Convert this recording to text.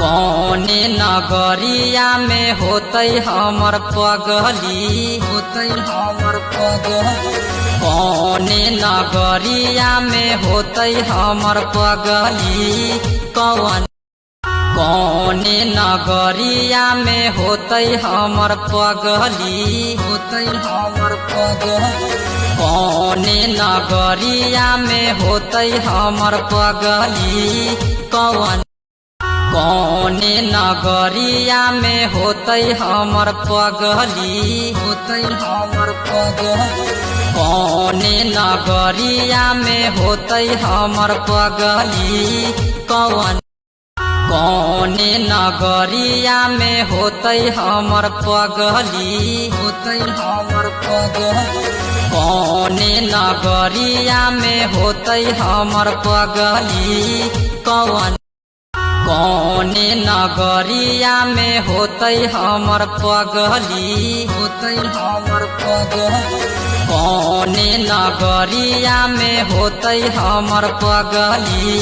कौने नगरिया में होतै हमर पगली कौने नगरिया में होतै हमर पगली कौने नगरिया में होतै हमर पगली कौने नगरिया में होतै हमर पगली कौने नगरिया में होतै हमर पगली कौने नगरिया में होतै हमर पगली कौने नगरिया में होतै हमर पगली कौने नगरिया में होतै हमर पगली कौने नगरिया में होतै हमर पगली कौने नगरिया में होतै हमर पगली